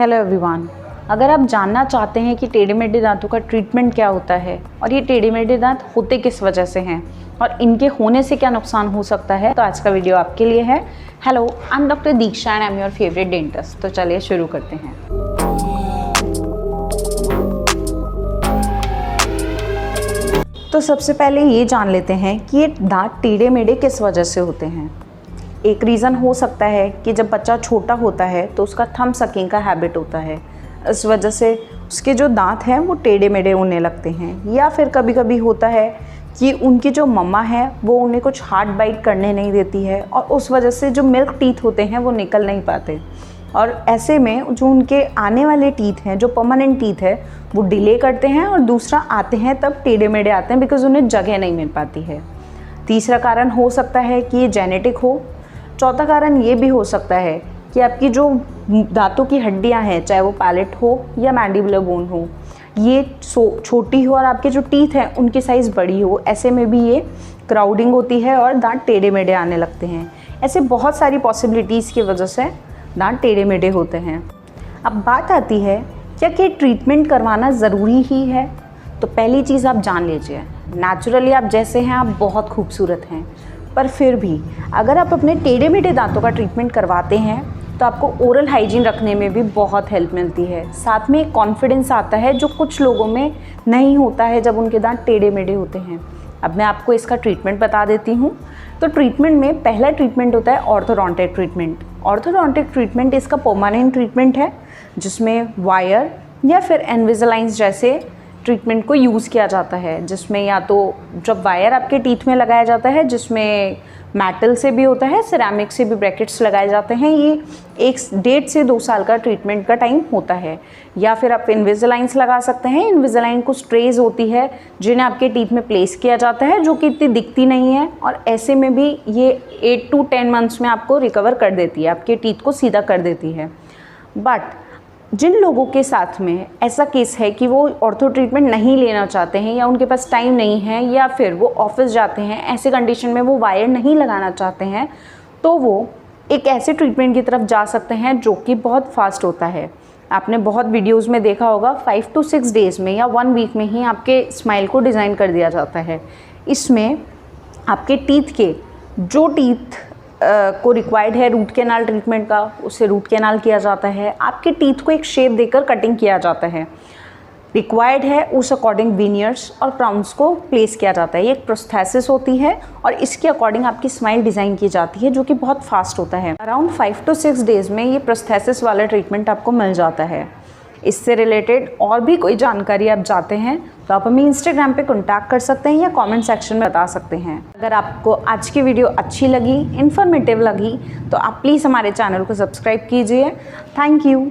Hello everyone, अगर आप जानना चाहते हैं कि टेढ़े मेढ़े दांतों का ट्रीटमेंट क्या होता है और ये टेढ़े मेढ़े दांत होते किस वजह से हैं और इनके होने से क्या नुकसान हो सकता है, तो आज का वीडियो आपके लिए है। Hello, I am doctor Diksha and I am your favourite dentist. तो चलिए शुरू करते हैं। तो सबसे पहले ये जान लेते हैं कि ये दांत टेढ़े मेढ़े किस वजह से होते हैं। एक रीज़न हो सकता है कि जब बच्चा छोटा होता है तो उसका थंब सकिंग का हैबिट होता है, इस वजह से उसके जो दांत हैं वो टेढ़े मेढ़े होने लगते हैं। या फिर कभी कभी होता है कि उनकी जो मम्मा है वो उन्हें कुछ हार्ड बाइट करने नहीं देती है और उस वजह से जो मिल्क टीथ होते हैं वो निकल नहीं पाते, और ऐसे में जो उनके आने वाले टीथ हैं, जो परमानेंट टीथ है, वो डिले करते हैं और दूसरा आते हैं तब टेढ़े मेढ़े आते हैं बिकॉज उन्हें जगह नहीं मिल पाती है। तीसरा कारण हो सकता है कि ये जेनेटिक हो। चौथा कारण ये भी हो सकता है कि आपकी जो दांतों की हड्डियां हैं, चाहे वो पैलेट हो या मैंडिबुलर बोन हो, ये छोटी हो और आपके जो टीथ हैं उनकी साइज़ बड़ी हो। ऐसे में भी ये क्राउडिंग होती है और दांत टेढ़े मेढ़े आने लगते हैं। ऐसे बहुत सारी पॉसिबिलिटीज़ की वजह से दांत टेढ़े मेढ़े होते हैं। अब बात आती है क्या ट्रीटमेंट करवाना ज़रूरी ही है। तो पहली चीज़ आप जान लीजिए, नेचुरली आप जैसे हैं आप बहुत खूबसूरत हैं, पर फिर भी अगर आप अपने टेढ़े मेढ़े दांतों का ट्रीटमेंट करवाते हैं तो आपको ओरल हाइजीन रखने में भी बहुत हेल्प मिलती है। साथ में एक कॉन्फिडेंस आता है जो कुछ लोगों में नहीं होता है जब उनके दांत टेढ़े मेढ़े होते हैं। अब मैं आपको इसका ट्रीटमेंट बता देती हूँ। तो ट्रीटमेंट में पहला ट्रीटमेंट होता है ऑर्थोडोंटिक ट्रीटमेंट। ऑर्थोडोंटिक ट्रीटमेंट इसका परमानेंट ट्रीटमेंट है जिसमें वायर या फिर इनविजिलाइन्स जैसे ट्रीटमेंट को यूज़ किया जाता है, जिसमें या तो जब वायर आपके टीथ में लगाया जाता है, जिसमें मेटल से भी होता है, सिरेमिक से भी ब्रैकेट्स लगाए जाते हैं। ये 1.5 से 2 साल का ट्रीटमेंट का टाइम होता है। या फिर आप इनविजिलाइन्स लगा सकते हैं। इनविजिलाइन कुछ ट्रेज होती है जिन्हें आपके टीथ में प्लेस किया जाता है, जो कि इतनी दिखती नहीं है, और ऐसे में भी ये 8 to 10 मंथ्स में आपको रिकवर कर देती है, आपके टीथ को सीधा कर देती है। बट जिन लोगों के साथ में ऐसा केस है कि वो ऑर्थो ट्रीटमेंट नहीं लेना चाहते हैं या उनके पास टाइम नहीं है या फिर वो ऑफिस जाते हैं, ऐसे कंडीशन में वो वायर नहीं लगाना चाहते हैं, तो वो एक ऐसे ट्रीटमेंट की तरफ जा सकते हैं जो कि बहुत फास्ट होता है। आपने बहुत वीडियोस में देखा होगा 5 to 6 डेज़ में या 1 वीक में ही आपके स्माइल को डिज़ाइन कर दिया जाता है। इसमें आपके टीथ के जो टीथ को रिक्वायर्ड है रूट कैनाल ट्रीटमेंट का, उसे रूट कैनाल किया जाता है। आपके टीथ को एक शेप देकर कटिंग किया जाता है। रिक्वायर्ड है उस अकॉर्डिंग विनियर्स और क्राउन्स को प्लेस किया जाता है। ये एक प्रोस्थेसिस होती है और इसके अकॉर्डिंग आपकी स्माइल डिज़ाइन की जाती है, जो कि बहुत फास्ट होता है। अराउंड 5 to 6 डेज़ में ये प्रोस्थेसिस वाला ट्रीटमेंट आपको मिल जाता है। इससे रिलेटेड और भी कोई जानकारी आप चाहते हैं तो आप हमें इंस्टाग्राम पे कॉन्टैक्ट कर सकते हैं या कमेंट सेक्शन में बता सकते हैं। अगर आपको आज की वीडियो अच्छी लगी, इन्फॉर्मेटिव लगी, तो आप प्लीज़ हमारे चैनल को सब्सक्राइब कीजिए। Thank you.